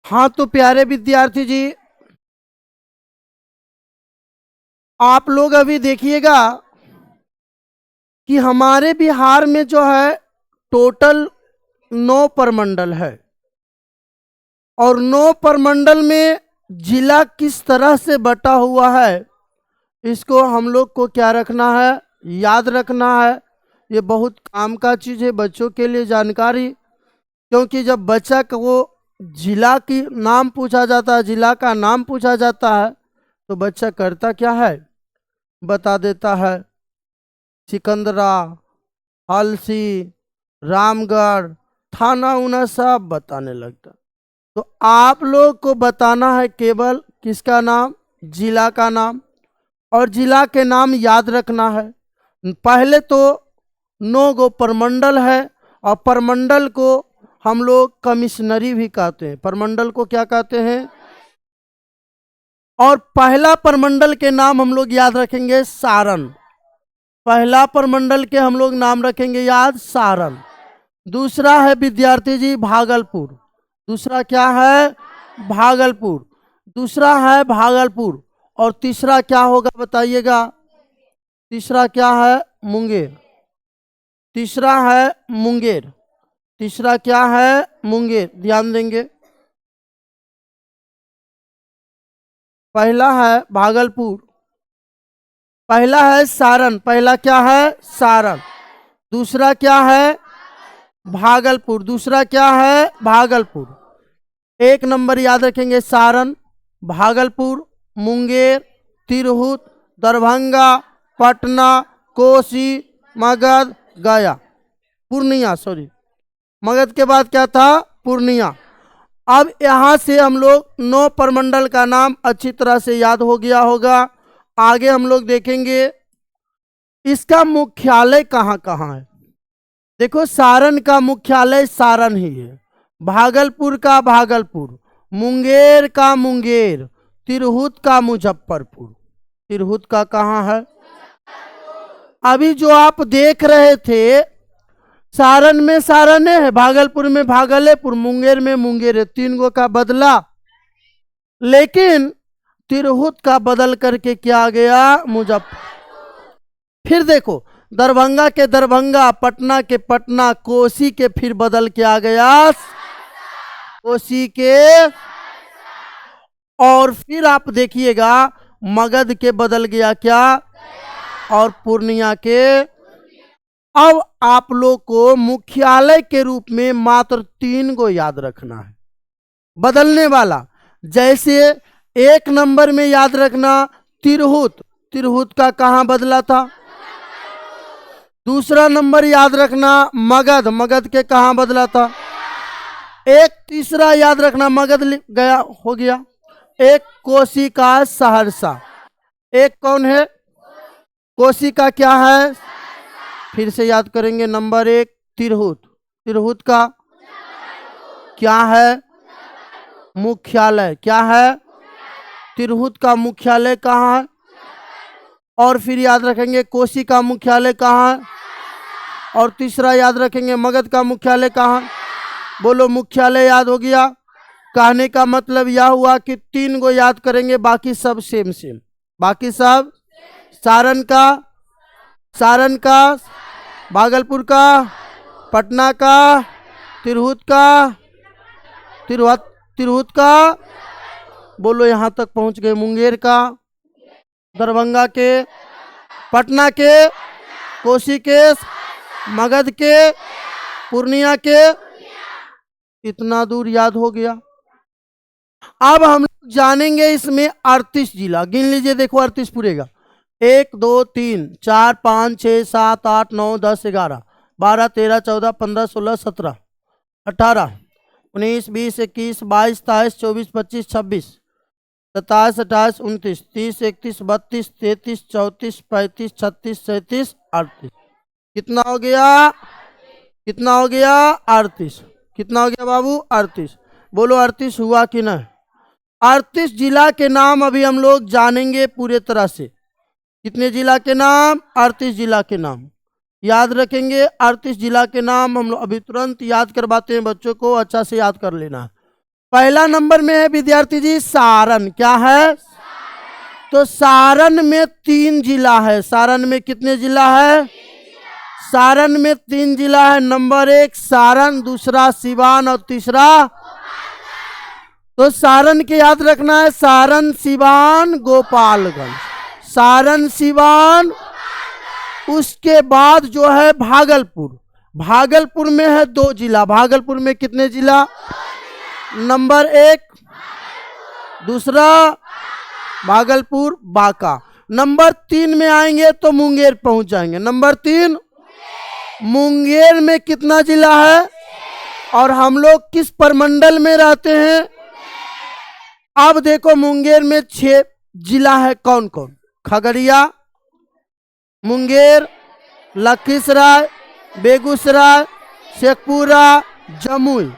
हाँ तो प्यारे विद्यार्थी जी, आप लोग अभी देखिएगा कि हमारे बिहार में जो है टोटल 9 प्रमंडल है। और 9 प्रमंडल में जिला किस तरह से बटा हुआ है, इसको हम लोग को क्या रखना है, याद रखना है। ये बहुत काम का चीज़ है बच्चों के लिए जानकारी, क्योंकि जब बच्चा को जिला की नाम पूछा जाता है, जिला का नाम पूछा जाता है, तो बच्चा करता क्या है, बता देता है सिकंदरा, हलसी, रामगढ़, थाना उना सब बताने लगता। तो आप लोग को बताना है केवल किसका नाम, जिला का नाम। और जिला के नाम याद रखना है। पहले तो 9 गो प्रमंडल है, और प्रमंडल को हम लोग कमिश्नरी भी कहते हैं। प्रमंडल को क्या कहते हैं? और पहला प्रमंडल के नाम हम लोग याद रखेंगे सारण। पहला प्रमंडल के हम लोग नाम रखेंगे याद, सारण। दूसरा है विद्यार्थी जी भागलपुर। दूसरा क्या है? भागलपुर। दूसरा है भागलपुर। और तीसरा क्या होगा बताइएगा? तीसरा क्या है? मुंगेर। तीसरा है मुंगेर। तीसरा क्या है? मुंगेर। ध्यान देंगे, पहला है भागलपुर, पहला है सारण। पहला क्या है? सारण। दूसरा क्या है? भागलपुर। दूसरा क्या है? भागलपुर। एक नंबर याद रखेंगे, सारण, भागलपुर, मुंगेर, तिरहुत, दरभंगा, पटना, कोसी, मगध, गया, पूर्णिया। सॉरी, मगध के बाद क्या था? पूर्णिया। अब यहाँ से हम लोग 9 प्रमंडल का नाम अच्छी तरह से याद हो गया होगा। आगे हम लोग देखेंगे इसका मुख्यालय कहाँ कहाँ है। देखो, सारण का मुख्यालय सारण ही है, भागलपुर का भागलपुर, मुंगेर का मुंगेर, तिरहुत का मुजफ्फरपुर। तिरहुत का कहाँ है? अभी जो आप देख रहे थे, सारण में सारण है, भागलपुर में भागलपुर, मुंगेर में मुंगेर है। 3 गो का बदला, लेकिन तिरहुत का बदल करके क्या आ गया? मुजफ्फर। फिर देखो, दरभंगा के दरभंगा, पटना के पटना, कोसी के फिर बदल के आ गया कोसी के। और फिर आप देखिएगा मगध के बदल गया क्या? और पूर्णिया के। अब आप लोग को मुख्यालय के रूप में मात्र 3 को याद रखना है बदलने वाला। जैसे 1 नंबर में याद रखना तिरहुत। तिरहुत का कहां बदला था? दूसरा नंबर याद रखना मगध। मगध के कहां बदला था? एक तीसरा याद रखना, मगध गया हो गया। एक कोसी का सहरसा। एक कौन है? कोसी का क्या है? फिर से याद करेंगे, नंबर 1 तिरहुत। तिरहुत का क्या है? मुख्यालय। क्या है? तिरहुत का मुख्यालय कहाँ है? और फिर याद रखेंगे कोसी का मुख्यालय कहाँ है? और तीसरा याद रखेंगे मगध का मुख्यालय कहाँ? बोलो, मुख्यालय याद हो गया। कहने का मतलब यह हुआ कि 3 को याद करेंगे, बाकी सब सेम सेम। बाकी सब, सारण का, भागलपुर का, पटना का, तिरहुत का, तिरहुत का, बोलो यहाँ तक पहुंच गए, मुंगेर का, दरभंगा के, पटना के, कोसी के, मगध के, पूर्णिया के। इतना दूर याद हो गया। अब हम जानेंगे इसमें 38 जिला। गिन लीजिए, देखो 38 पूरेगा। 1 2 3 4 5 6 7 8 9 10 11 12 13 14 15 16 17 18 19 20 21 22 23 24 25 26 27 28 29 30 31 32 33 34 35 36 37 38। कितना हो गया? कितना हो गया? 38। कितना हो गया बाबू? 38। बोलो 38 हुआ कि नहीं? 38 जिला के नाम अभी हम लोग जानेंगे पूरे तरह से। कितने जिला के नाम? 38 जिला के नाम याद रखेंगे। 38 जिला के नाम हम लोग अभी तुरंत याद करवाते हैं बच्चों को, अच्छा से याद कर लेना है। पहला नंबर में है विद्यार्थी जी सारण। क्या है? तो सारण में 3 जिला है। सारण में कितने जिला है? सारण में 3 जिला है। नंबर 1 सारण, दूसरा सिवान और तीसरा। तो सारण के याद रखना है, सारण, सिवान, गोपालगंज। सारण, सिवान, उसके बाद जो है भागलपुर। भागलपुर में है 2 जिला। भागलपुर में कितने जिला? नंबर 1 दूसरा भागलपुर बांका। नंबर 3 में आएंगे तो मुंगेर पहुंच जाएंगे। नंबर 3 मुंगेर में कितना जिला है? और हम लोग किस प्रमंडल में रहते हैं? अब देखो मुंगेर में 6 जिला है। कौन कौन? खगड़िया, मुंगेर, लखीसराय, बेगूसराय, शेखपुरा, जमुई।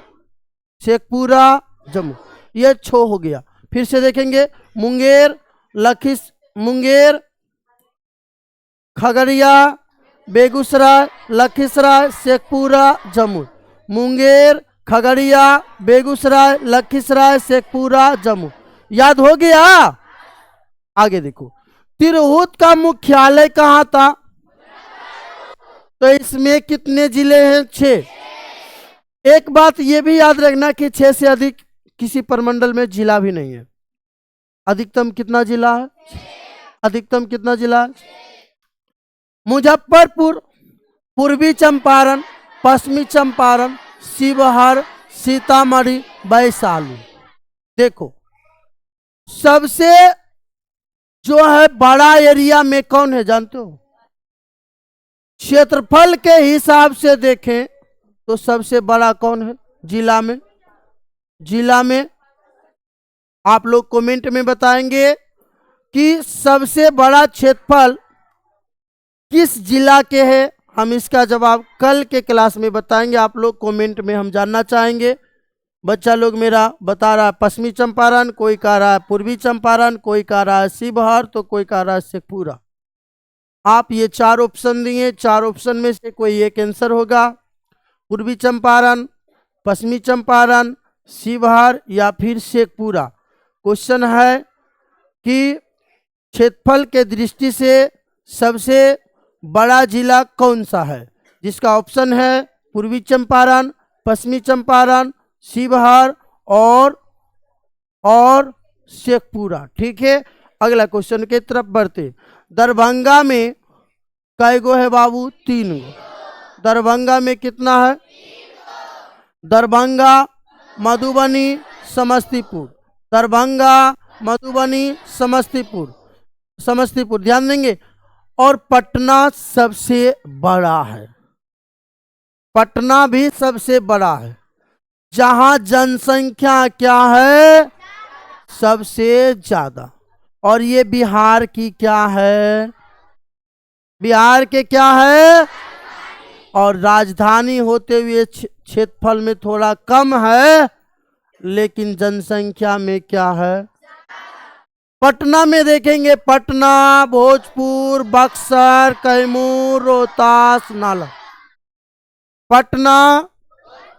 शेखपुरा, जमुई, ये 6 हो गया। फिर से देखेंगे, मुंगेर, मुंगेर, खगड़िया, बेगूसराय, लखीसराय, शेखपुरा, जमुई। मुंगेर, खगड़िया, बेगूसराय, लखीसराय, शेखपुरा, जमुई। याद हो गया? आगे देखो, तिरहुत का मुख्यालय कहाँ था? तो इसमें कितने जिले हैं? 6। एक बात ये भी याद रखना कि 6 से अधिक किसी प्रमंडल में जिला भी नहीं है। अधिकतम कितना जिला है? अधिकतम कितना जिला है? मुजफ्फरपुर, पूर्वी चंपारण, पश्चिमी चंपारण, शिवहर, सीतामढ़ी, वैशाली। देखो सबसे जो है बड़ा एरिया में कौन है जानते हो? क्षेत्रफल के हिसाब से देखें तो सबसे बड़ा कौन है जिला में? जिला में आप लोग कमेंट में बताएंगे कि सबसे बड़ा क्षेत्रफल किस जिला के है। हम इसका जवाब कल के क्लास में बताएंगे। आप लोग कमेंट में हम जानना चाहेंगे। बच्चा लोग मेरा बता रहा है पश्चिमी चंपारण, कोई कह रहा है पूर्वी चंपारण, कोई कह रहा है शिवहर, तो कोई कह रहा है शेखपुरा। आप ये 4 ऑप्शन दिए, 4 ऑप्शन में से कोई एक आंसर होगा। पूर्वी चंपारण, पश्चिमी चंपारण, शिवहर या फिर शेखपुरा। क्वेश्चन है कि क्षेत्रफल के दृष्टि से सबसे बड़ा जिला कौन सा है? जिसका ऑप्शन है पूर्वी चंपारण, पश्चिमी चंपारण, शिवहर और शेखपुरा। ठीक है, अगला क्वेश्चन के तरफ बढ़ते। दरभंगा में कै गो है बाबू? 3 गो। दरभंगा में कितना है? दरभंगा, मधुबनी, समस्तीपुर। दरभंगा, मधुबनी, समस्तीपुर ध्यान देंगे। और पटना सबसे बड़ा है। पटना भी सबसे बड़ा है, जहां जनसंख्या क्या है? सबसे ज्यादा। और ये बिहार की क्या है? बिहार के क्या है? और राजधानी होते हुए क्षेत्रफल में थोड़ा कम है, लेकिन जनसंख्या में क्या है? पटना में देखेंगे, पटना, भोजपुर, बक्सर, कैमूर, रोहतास, नालंदा। पटना,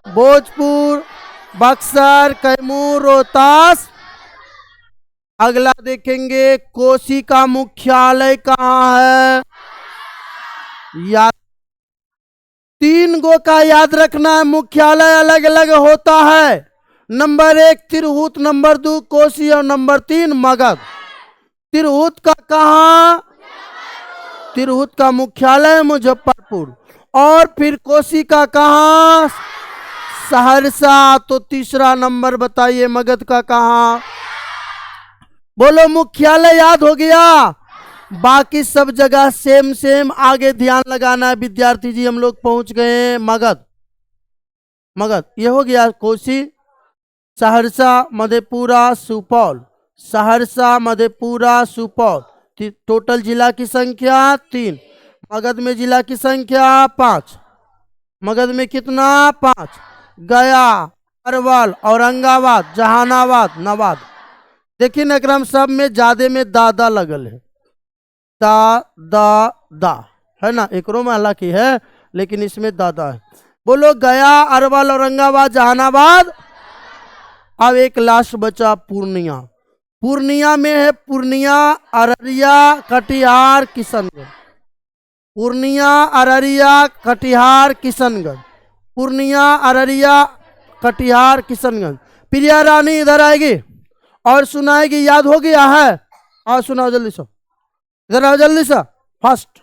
भोजपुर, बक्सर, कैमूर, रोहतास। अगला देखेंगे, कोसी का मुख्यालय कहाँ है? याद 3 गो का याद रखना है। मुख्यालय अलग अलग होता है। नंबर 1 तिरहुत, नंबर 2 कोसी और नंबर 3 मगध। तिरहुत का कहाँ? तिरहुत का मुख्यालय मुजफ्फरपुर। और फिर कोसी का कहाँ? सहरसा। तो तीसरा नंबर बताइए मगध का कहाँ? बोलो, मुख्यालय याद हो गया। बाकी सब जगह सेम आगे ध्यान लगाना है विद्यार्थी जी। हम लोग पहुंच गए मगध। ये हो गया कोसी, सहरसा, मधेपुरा, सुपौल। सहरसा, मधेपुरा, सुपौल। टोटल जिला की संख्या 3। मगध में जिला की संख्या 5। मगध में कितना? 5। गया, अरवल, औरंगाबाद, जहानाबाद, नवादा। देखिए नक्रम सब में ज्यादा में दादा लगल है। दा है ना, एकरो में हालांकि है लेकिन इसमें दादा है। बोलो, गया, अरवल, औरंगाबाद, जहानाबाद। अब एक लास्ट बचा पूर्णिया। पूर्णिया में है पूर्णिया, अररिया, कटिहार, किशनगंज। पूर्णिया, अररिया, कटिहार, किशनगंज। पूर्णिया, अररिया, कटिहार, किशनगंज। प्रिया रानी इधर आएगी और सुनाएगी। याद हो गया है? आओ सुनाओ जल्दी से, इधर आओ जल्दी से, फास्ट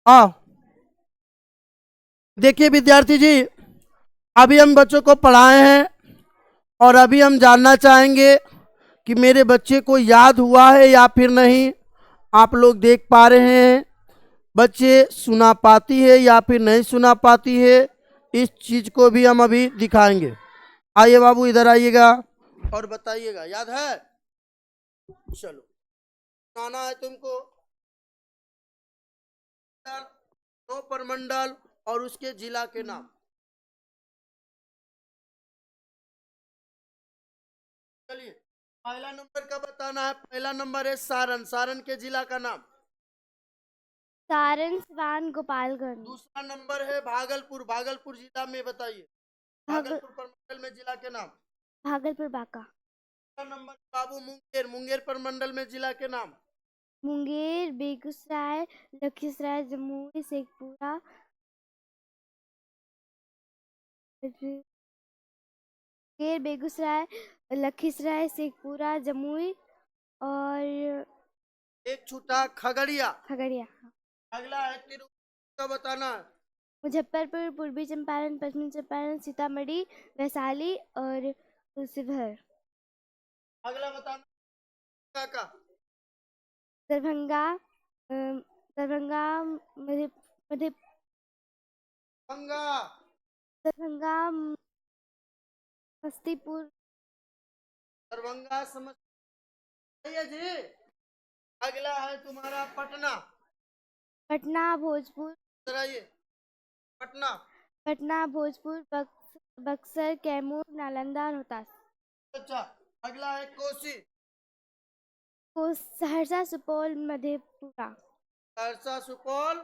आओ। देखिए विद्यार्थी जी, अभी हम बच्चों को पढ़ाए हैं और अभी हम जानना चाहेंगे कि मेरे बच्चे को याद हुआ है या फिर नहीं। आप लोग देख पा रहे हैं बच्चे सुना पाती है या फिर नहीं सुना पाती है, इस चीज को भी हम अभी दिखाएंगे। आइए बाबू इधर आइएगा और बताइएगा, याद है? चलो सुनाना है तुमको। नौ प्रमंडल और उसके जिला के नाम। चलिए पहला नंबर का बताना है। पहला नंबर है सारण। सारण के जिला का नाम। सारण, सिवान, गोपालगंज। दूसरा नंबर है भागलपुर। भागलपुर जिला में बताइए, भागलपुर प्रमंडल में जिला के नाम। भागलपुर, बांका। तीसरा नंबर बाबू मुंगेर। मुंगेर प्रमंडल में जिला के नाम। मुंगेर, बेगूसराय, लखीसराय, जमुई, शेखपुरा, मुंगेर, बेगूसराय, लखीसराय, शेखपुरा, जमुई और एक छूटा खगड़िया। खगड़िया। अगला है तिरुपति का बताना है। मुजफ्फरपुर, पूर्वी चंपारण, पश्चिमी चंपारण, सीतामढ़ी, वैशाली और शिवहर। अगला बताना का दरभंगा, दरभंगा, मध्य मध्य गंगा। दरभंगा, समस्तीपुर। दरभंगा समस्तीपुर जी। अगला है तुम्हारा पटना। पटना, भोजपुर। आइए पटना। पटना, भोजपुर, बक्सर, कैमूर, नालंदा, रोहतास। अच्छा अगला है कोसी। सहरसा, सुपौल, मधेपुरा। सहरसा, सुपौल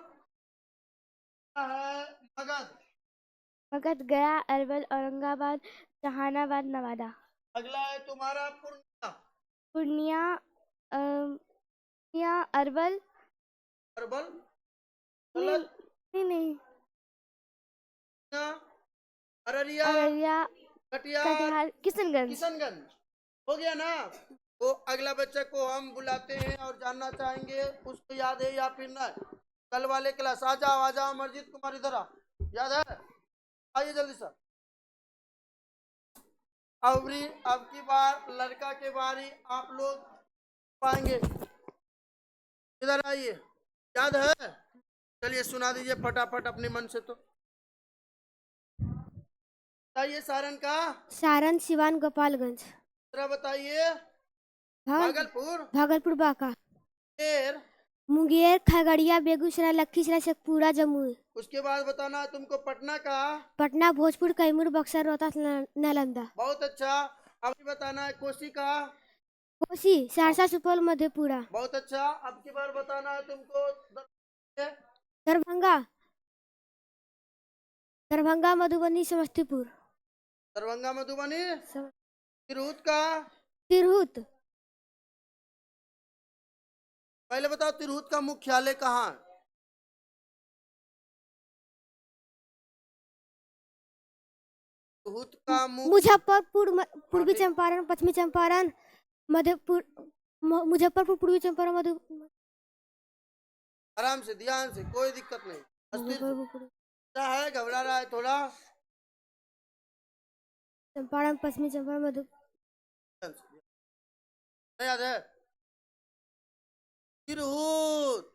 है मगध। मगध, गया, अरवल, औरंगाबाद, जहानाबाद, नवादा। अगला है तुम्हारा पूर्णिया। पूर्णिया, पूर्णिया, अरवल। अरवल नहीं। अररिया, अररिया, कटिहार, किशनगंज। किशनगंज। हो गया ना? तो अगला बच्चे को हम बुलाते हैं और जानना चाहेंगे उसको याद है या फिर नहीं। कल वाले क्लास आ जाओ अमरजीत कुमार इधर आ। याद है? आइए जल्दी से। अब की बार लड़का के बारी आप लोग पाएंगे। इधर आइए। याद है? चलिए सुना दीजिए फटाफट अपने मन से। तो बताइए सारण का। सारण, सिवान, गोपालगंज। बताइए भागलपुर, भागलपुर, बांका, फिर मुंगेर, खगड़िया, बेगूसराय, लखीसराय, शेखपुरा, जमुई। उसके बाद बताना है तुमको पटना का। पटना, भोजपुर, कैमूर, बक्सर, रोहतास, नालंदा। बहुत अच्छा। अभी बताना है कोसी का। कोसी, सहरसा, सुपौल, मधेपुरा। बहुत अच्छा। अब की बार बताना है तुमको दरभंगा, दरभंगा, मधुबनी, समस्तीपुर। दरभंगा, मधुबनी, तिरहुत का। तिरहुत। पहले बताओ तिरहुत का मुख्यालय कहाँ है? तिरहुत का मुजफ्फरपुर, पूर्वी चंपारण, पश्चिमी चंपारण, मधेपुर। मुजफ्फरपुर, पूर्वी चंपारण, मधु। आराम से, ध्यान से, कोई दिक्कत नहीं। क्या है, घबरा रहा है थोड़ा? चंपारण, पश्चिमी चंपारण, मधु। याद है? तिरहुत,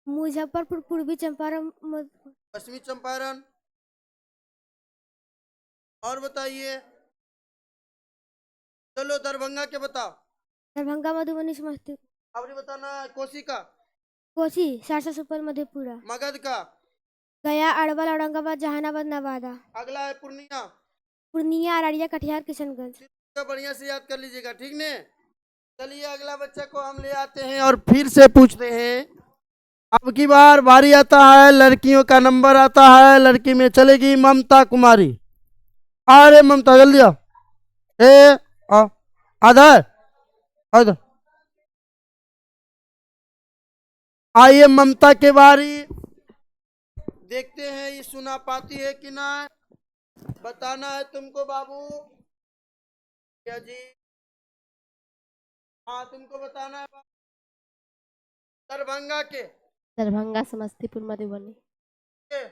मुजफ्फरपुर, पूर्वी चंपारण, पश्चिमी चंपारण। और बताइए। चलो दरभंगा के बताओ। दरभंगा, मधुबनी, समस्तीपुर। अब बताना है कोसी का। कोसी, सहरसा, सुपौल, मधेपुरा। मगध का। गया, अरवल, औरंगाबाद, जहानाबाद, नवादा। अगला है पूर्णिया। पूर्णिया, अररिया, कटिहार, किशनगंज। बढ़िया से याद कर लीजिएगा, ठीक ने? चलिए अगला बच्चा को हम ले आते हैं और फिर से पूछते हैं। अब की बार बारी आता है, लड़कियों का नंबर आता है। लड़की में चलेगी ममता कुमारी। अरे ममता जल्दी आओ। ए आ आधा आधा। आइए ममता के बारी, देखते हैं ये सुना पाती है कि ना। बताना है तुमको बाबू। क्या जी? हाँ तुमको बताना है बाबू। दरभंगा के दरभंगा, समस्तीपुर, मधुबनी, के,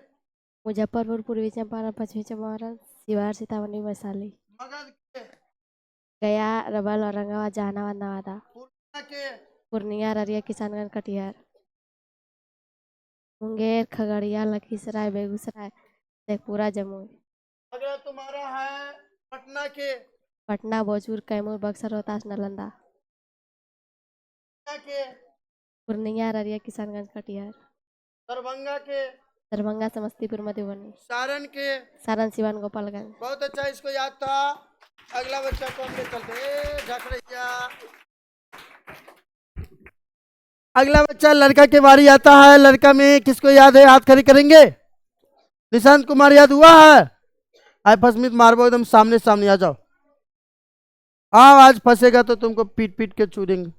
मुजफ्फरपुर, पूर्वी चंपारण, पश्चिमी चंपारण, शिवहर, सीतामढ़ी, वैशाली, मगध के, गया, रबल, औरंगाबाद, जहानाबाद, नवादा, पूर्णिया के, पूर्णिया, अररिया, किशनगंज, कटिहार, मुंगेर, खगड़िया, लखीसराय, बेगूसराय, शेखपुरा, जमुई, अगला तुम्हारा है पटना के, पटना, भोजपुर, कैमूर, बक्सर, रोहतास, नालंदा, पूर्णिया के, पूर्णिया, अररिया, किशनगंज, कटिहार, दरभंगा के, दरभंगा, समस्तीपुर, मधुबनी, सारण के। सारण, सिवान, गोपालगंज। बहुत अच्छा, इसको याद था। अगला बच्चा को हम ले चलते झकड़ैया। अगला बच्चा लड़का के बारी आता है। लड़का में किसको याद है? हाथ खड़ी करेंगे। निशांत कुमार याद हुआ है? आए फसमित मारबो एकदम सामने सामने आ जाओ। आओ, आज फंसेगा तो तुमको पीट पीट के छू देंगे।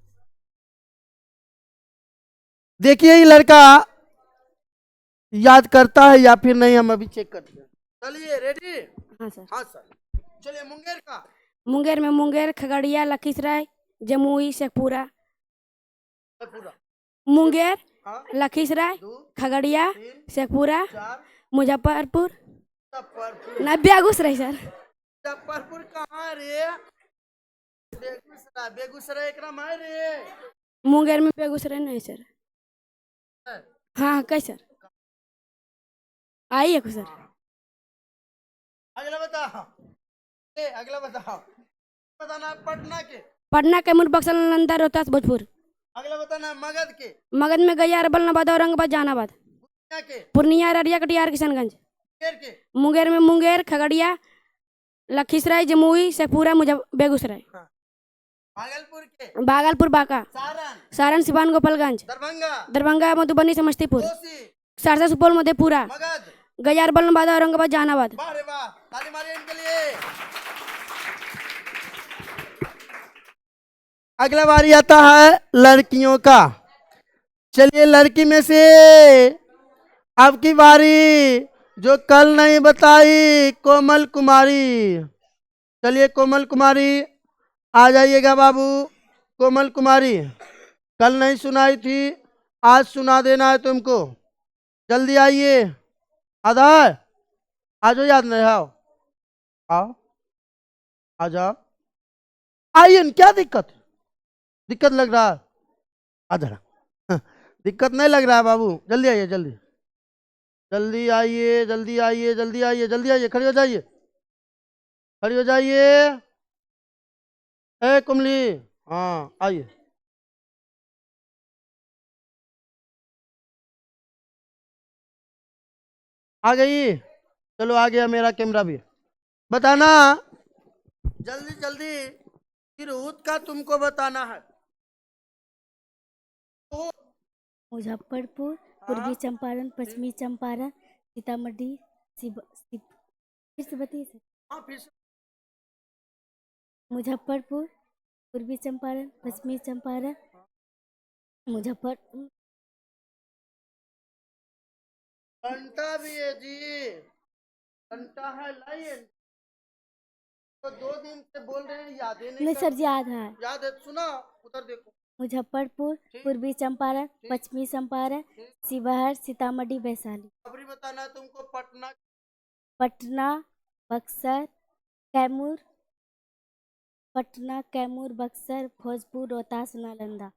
देखिए ये लड़का याद करता है या फिर नहीं, हम अभी चेक करते हैं। चलिए रेडी? हाँ सर। हाँ सर। चलिए मुंगेर का। मुंगेर में मुंगेर, खगड़िया, लखीसराय, जमुई, शेखपुरा। पूरा। मुंगेर, हाँ। लखीसराय, 2 खगड़िया, 3 शेखपुरा, 4 मुजफ्फरपुर, मुजफ्फरपुर। ना बेगूसराय सर। मुजफ्फरपुर कहाँ रे? बेगूसराय, बेगूसराय एक नाम है रे। मुंगेर में बेगूसराय नहीं सर। हाँ कैसे सर? आइए सर। अगला बताओ। अगला बताओ। बताना पटना के। पटना, कैमूर, बक्सर, नालंदा, रोहतास, भोजपुर। अगला बताना मगध के। मगध में गया, अरवल, नवादा, औरंगाबाद, जहानाबाद, पूर्णिया के। पूर्णिया, अररिया, कटिहार, किशनगंज। मुंगेर के। मुंगेर में मुंगेर, खगड़िया, लखीसराय, जमुई, शेखपुरा, बेगूसराय। भागलपुर के। भागलपुर, बांका, सारण। सारण, सिवान, गोपालगंज, दरभंगा। दरभंगा, मधुबनी, समस्तीपुर, कोसी। सहरसा, सुपौल, मधेपुरा, मगध। गया, अरवल, नवादा, औरंगाबाद, जहानाबाद। वाह रे वाह, ताली मारिए इनके लिए। अगला बारी आता है लड़कियों का। चलिए लड़की में से अब की बारी, जो कल नहीं बताई, कोमल कुमारी। चलिए कोमल कुमारी आ जाइएगा बाबू। कोमल कुमारी कल नहीं सुनाई थी, आज सुना देना है तुमको। जल्दी आइए। आधा है? आ जाओ, याद नहीं आओ। आओ आ जाओ। आइए न, क्या दिक्कत है? दिक्कत लग रहा है? आधा दिक्कत नहीं लग रहा है बाबू, जल्दी आइए, जल्दी जल्दी आइए, जल्दी आइए, जल्दी आइए, जल्दी आइए, खड़ी हो जाइए, खड़ी हो जाइए। ए कुमली, हाँ आइए। आ गई? चलो आ गया मेरा कैमरा भी। बताना जल्दी जल्दी, तिरहुत का तुमको बताना है। तो मुजफ्फरपुर, पूर्वी चंपारण, पश्चिमी चंपारण, सीतामढ़ी, फिर से बताइए सर। हाँ फिर से। मुजफ्फरपुर, पूर्वी चंपारण, पश्चिमी चंपारण, मुजफ्फर घंटा भी है जी, घंटा है लाइन। तो 2 दिन से बोल रहे हैं, याद ही नहीं नहीं कर। सर, याद है। याद है? सुना, उधर देखो। मुजफ्फरपुर, ठीक। पूर्वी चंपारण, ठीक। पश्चिमी चंपारण, ठीक। शिवहर, सीतामढ़ी, वैशाली, खबरी बताना है तुमको। पटना। पटना, बक्सर, कैमूर, पटना, कैमूर, बक्सर, भोजपुर, रोहतास, नालंदा।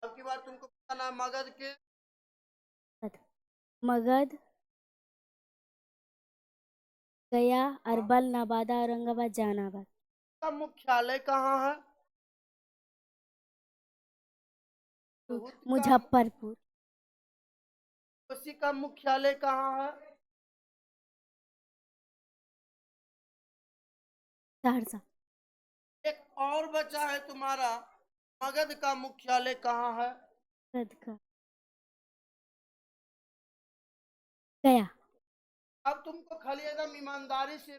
अब की बार तुमको बताना है मगध के। मगध, गया, अरवल, नवादा, औरंगाबाद, जहानाबाद। का मुख्यालय कहाँ है? तिरहुत का। मुजफ्फरपुर, उसी का मुख्यालय कहाँ है? सहरसा, एक और बचा है तुम्हारा, मगध का मुख्यालय कहाँ है? रदका, गया। अब तुमको खाली एकदम ईमानदारी से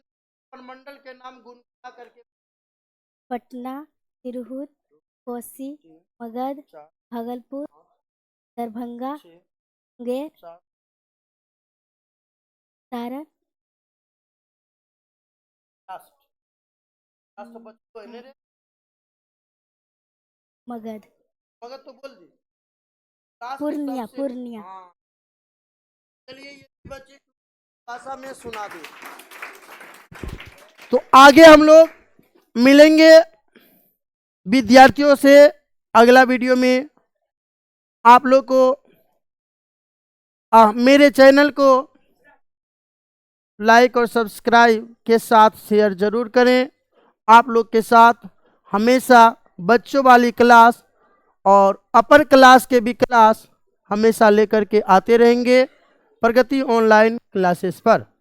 प्रमंडल के नाम गुनगुना करके पटना, तिरहुत, कोसी, मगध, भागलपुर, दरभंगा, मुंगेर, सारण, राष्ट्र बच्चों है रे मगध, मगर तो बोल दी राष्ट्र पूर्णिया, सबसे- पूर्णिया। हाँ। चलिए ये बच्चे भाषा में सुना दे। तो आगे हम लोग मिलेंगे विद्यार्थियों से अगला वीडियो में। आप लोग को मेरे चैनल को लाइक और सब्सक्राइब के साथ शेयर जरूर करें। आप लोग के साथ हमेशा बच्चों वाली क्लास और अपर क्लास के भी क्लास हमेशा लेकर के आते रहेंगे प्रगति ऑनलाइन क्लासेस पर।